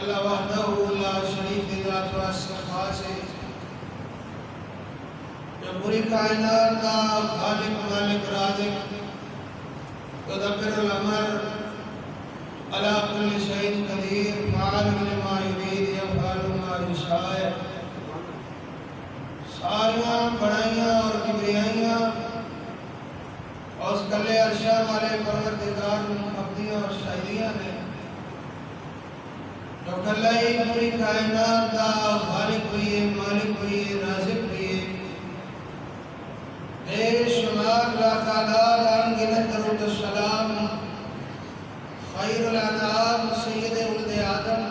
اللہ وحدہ لا شریک ذات و استغفار سے جو پوری کائنات کا خالق مالک رازق مدبر الامر علی کل شیء قدیر فاعل لما یرید یفعل ما یشاء ساریاں بڑائیاں اور کبریائیاں اور اس کلے عرشہ والے پروردگار مقدیاں اور شاہدیاں نے جو کلائی پوری کائنات کا خالق ہوئی ہے مالک ہوئی ہے رازق ہوئی ہے بے شمار لا تعداد انگنت درود السلام خیر الانام سید ولد آدم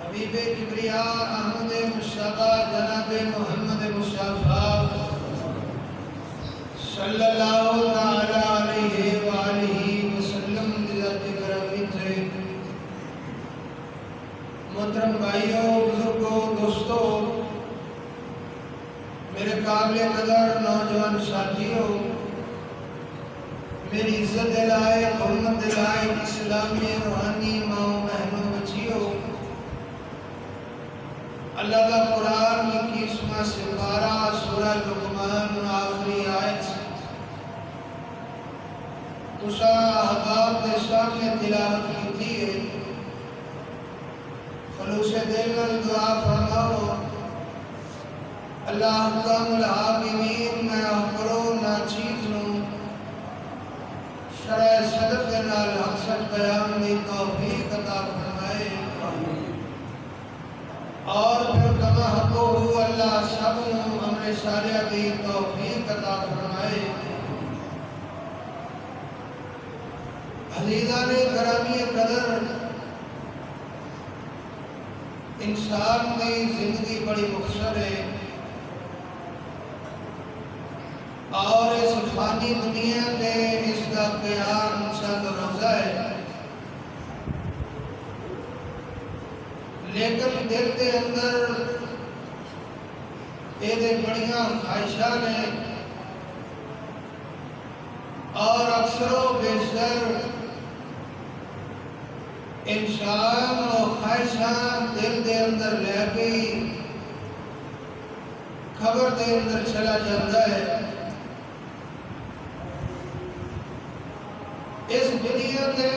حبیب کبریا احمد مصطفیٰ جناب محمد مصطفیٰ صلی اللہ تعالی علیہ وآلہ وسلم ذات گرامی تھے محترم بھائیوں بزرگوں دوستوں میرے قابل قدر نوجوان ساتھیوں میری عزت دلائے حرمت دلائے اسلامی روحانی ماں بہنوں بچیوں اللہ کا قرآن 21واں سپارہ سورہ لقمان آخری آیت تسا احباب کے سامنے تلاوت کی تھی خلوص دل میں دعا فرماؤ اللہ حکم الحاکمین میں احکرو ناچیز نوں شرع صدق نال حق سچ بیان دی توفیق عطا فرمائے اور پھر کما حقو ہو اللہ سب نوں عمل صالح دی توفیق عطا فرمائے عزیزان گرامی قدر انسان کی زندگی بڑی مختصر ہے اور اس فانی دنیا کے اس کا قیام چند روزہ ہے لیکن دل کے اندر یہ بڑیاں خواہشاں ہیں اور اکثر و بیشتر انسان اور خواہشاں دل دے اندر لے گئی خبر دے اندر چلا جاتا ہے اس دنیا کے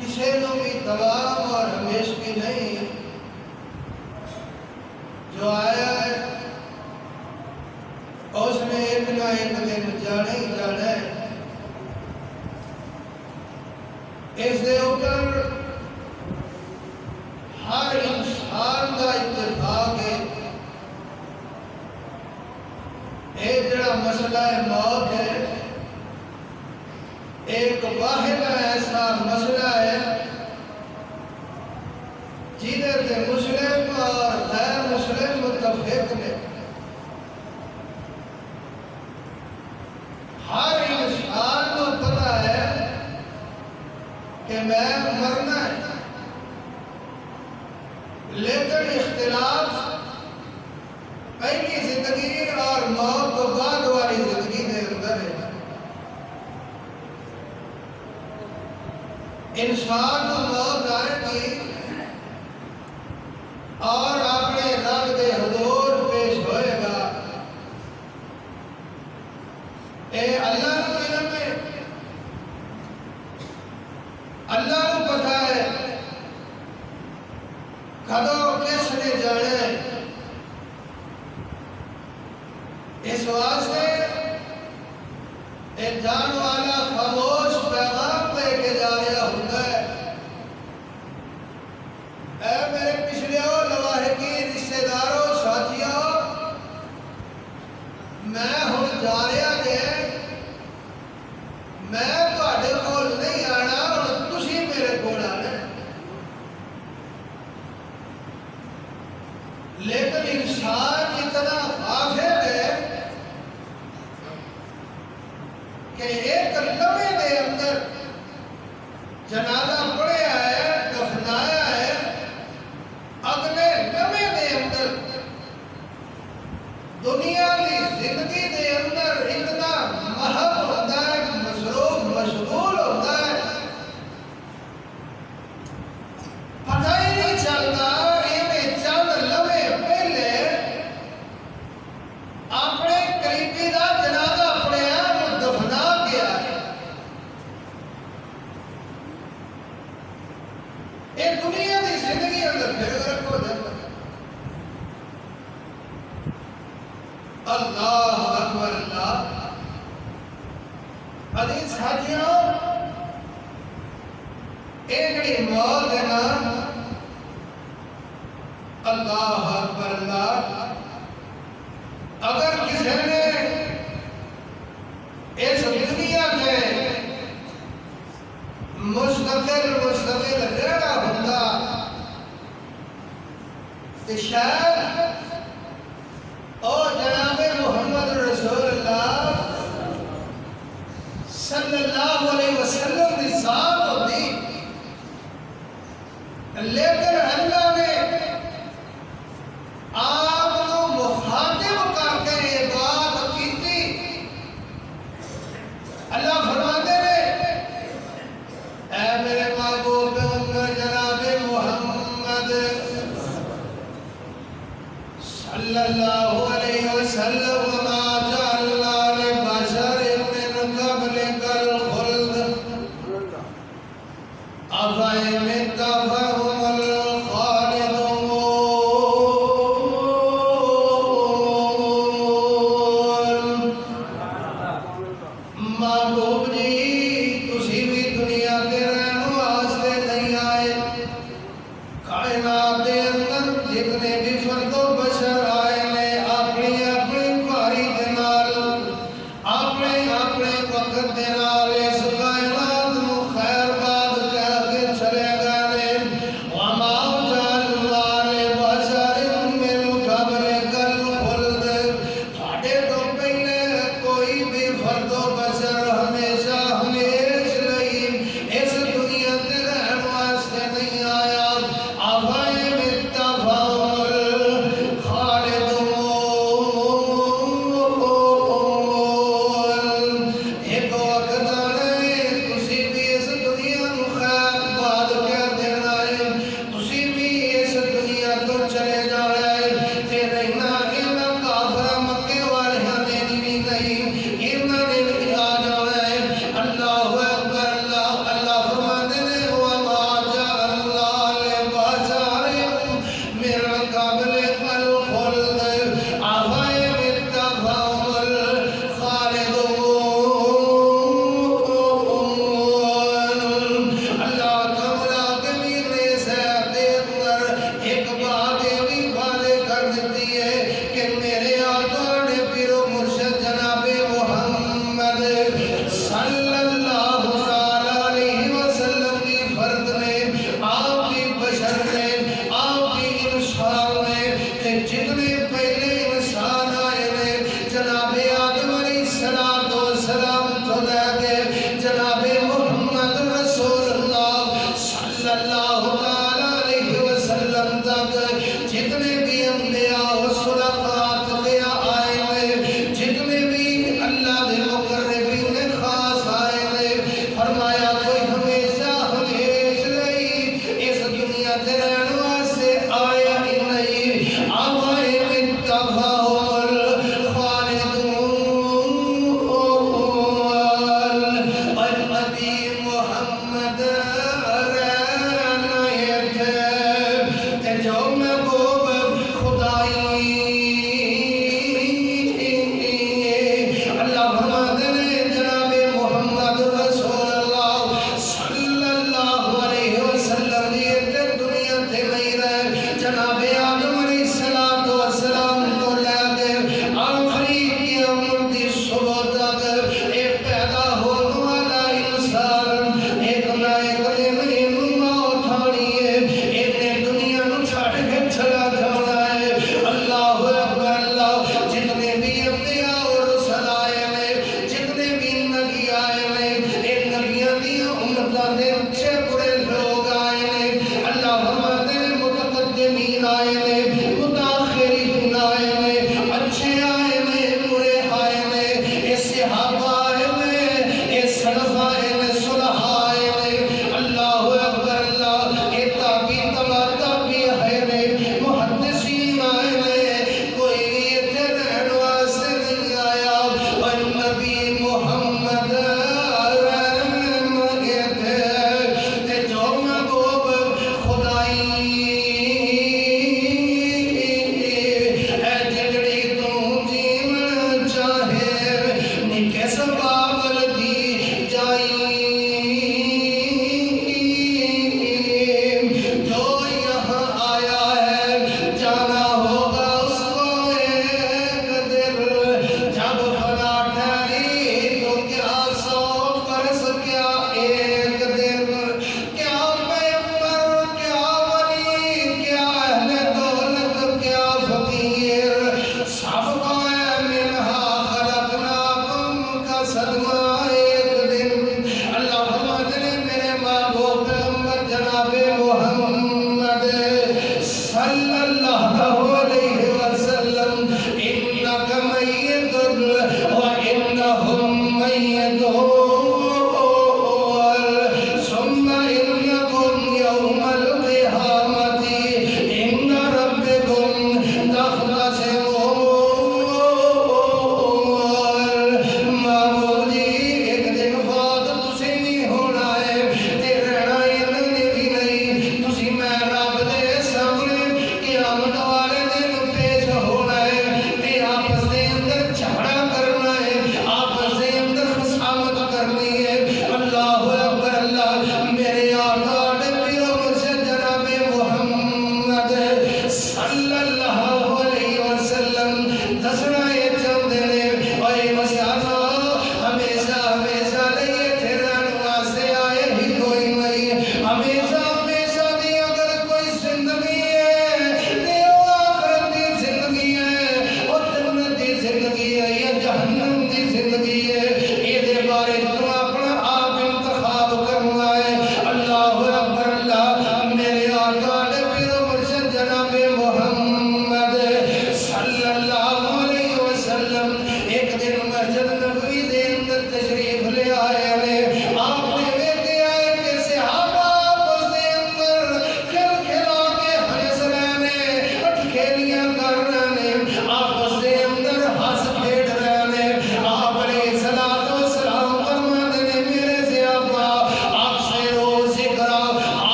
کسی نو بھی دوام اور ہمیشگی نہیں جو آیا ہے اس نے ایک نہ ایک دن جانا ہی جانا ہے اس دے اوپر ہر انسان کا اتفاق ہے یہ جڑا مسئلہ ہے موت ہے ایک واحد ایسا مسئلہ ہے جنہیں کے مسلم اور غیر مسلم متفق نے ہر انسان کو پتہ ہے کہ میں مرنا ہے لیکن اختلاف پہلی زندگی اور موت کو بعد والی زندگی کے اندر ہے انسان کو موت آئے گی اور اپنے رب کے حضور پیش ہوئے گا اے اللہ کو علم ہے اللہ کو پتہ ہے کدو کس نے جانا ہے اس واسطے ایک جان والا خاموش پیغام لے کے جا رہا ہوتا ہے اے میرے پچھلیوں لواحقین رشتہ داروں ساتھیوں میں ہوں جا رہا کہ میں تہاڈے کول نہیں آنا اور تسی میرے کول آنا لیکن انسان اتنا غافل ہے کہ ایک لمحے دے اندر جنازہ پڑھیا ہے دفنایا ہے اگلے لمحے دے اندر دنیا کی زندگی دے اندر اتنا محب ہوتا ہے مصروف مشغول ہوتا ہے ساتھیوں یہ جڑی موت ہے نا، اللہ اکبر اللہ، اگر کسی نے اس دنیا کے مستقل رہنا ہوتا تو شاید او جناب محمد رسول اللہ صلی اللہ علیہ وسلم کی ذات ہوتی، لیکن اللہ نے آپ کو مخاطب کر کے یہ بات کی تھی۔ اللہ فرماتے ہیں اے میرے محبوب جناب محمد صلی اللہ علیہ وسلم وما جعلنا لبشر من قبلک الخلد افإن مت فهم الخالدون۔ محبوب جی تسی بھی دنیا کے رہن واسطے نہیں آئے، کائنات کے اندر جتنے بھی فرد و بشر آئے نے اپنی اپنی باری دے نال اپنے اپنے وقت دے نال اس کائنات نو خیر باد کہہ کے چلے گئے نے۔ وما جعلنا لبشر من قبلک الخلد، تھاڑے تو پہلے کوئی بھی فرد و بشر ہمیشہ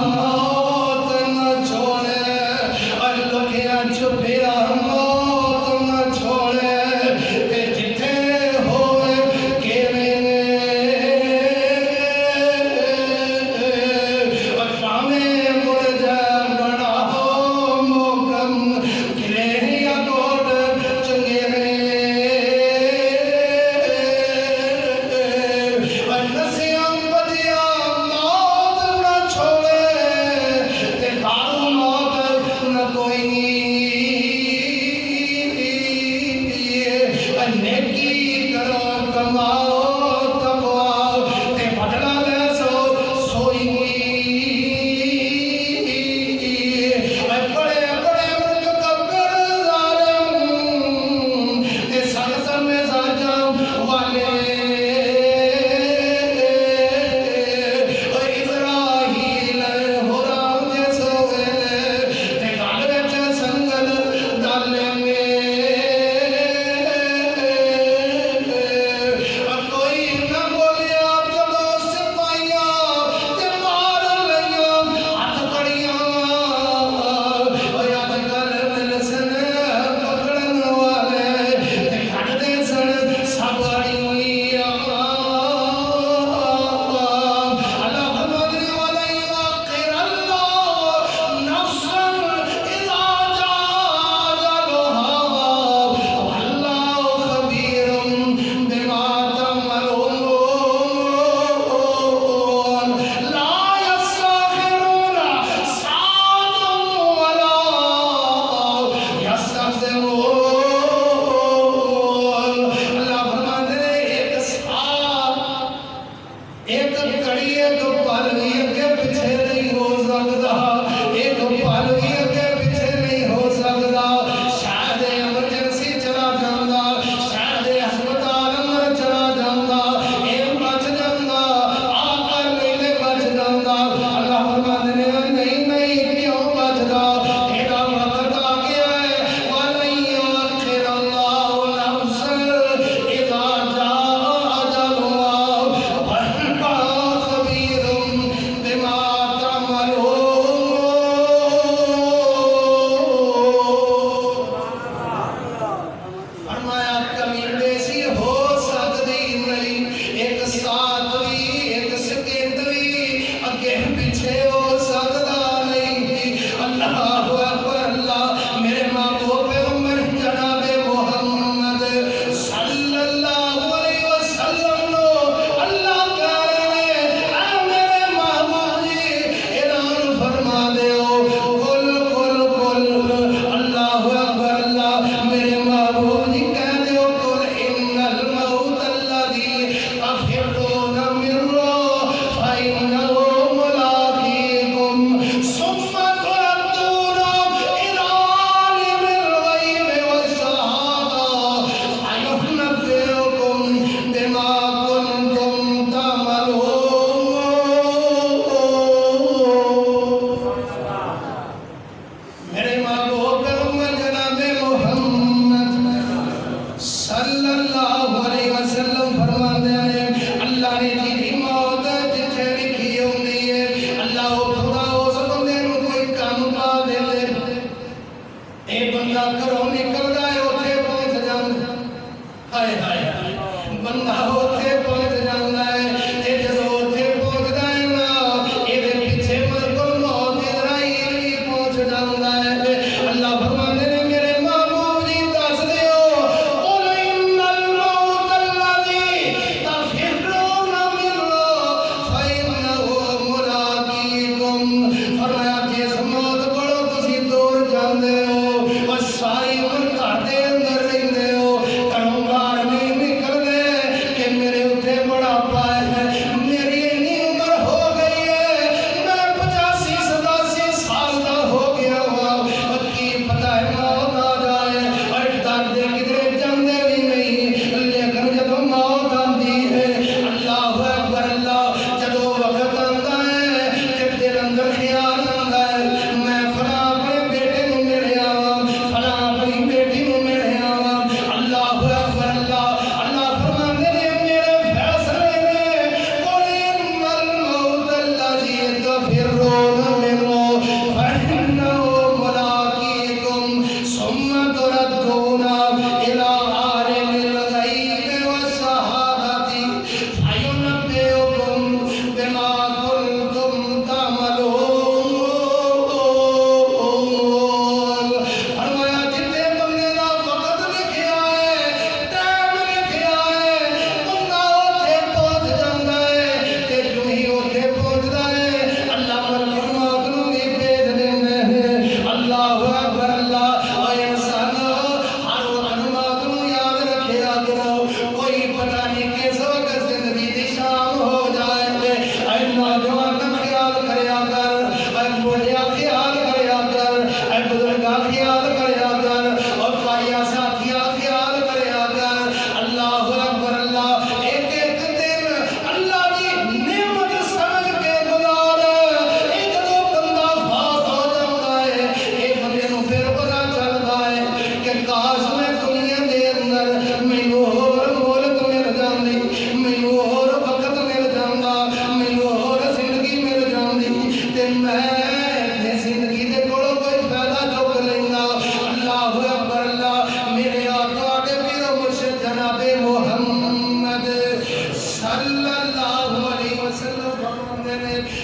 موت نہ چھوڑے اور لکھیاں چھپیا موت نہ چھوڑے تے جتھے ہوئے اور پاویں مڑ جائے بڑا ہو موکم گرے یا کوٹ چنگے اور نسیاں بدیاں موت نہ چھوڑے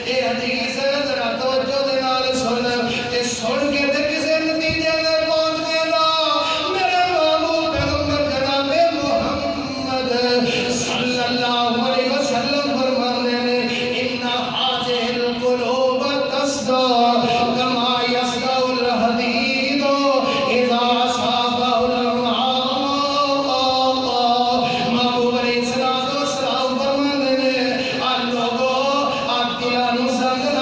اے حدیث ذرا توجہ دے نال سن تے سن کے تے کسے نتیجے تے پہنچ گیا میرے محبوب پیغمبر جناب محمد صلی اللہ علیہ وسلم فرماتے ہیں ان هذه القلوب تصدع كما يصدع الحديد اذا اصابه الماء محبوب علیہ السلام فرماتے ہیں آ لوگو آپ دلانو سنگ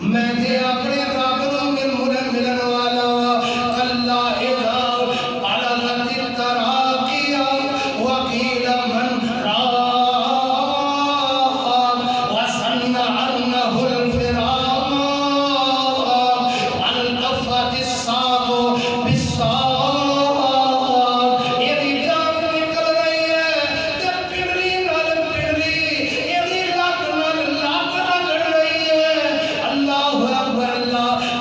میں تے اپنے رب نوں ملن والا کلا اذا بلغت التراقی وقیل من راق وظن انه الفراق والتفت الساق بالساق یہ جان نکل رہی ہے تے پڑلی نال پڑلی یہ لت نال لت رگڑ رہی ہے اللہ اکبر اللہ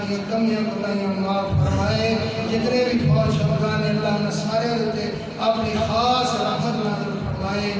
ساری کمیاں کوتاہیاں معاف فرمائے جتنے بھی فوج افغان اللہ نے سارے ہوتے اپنی خاص رحمت نازل فرمائے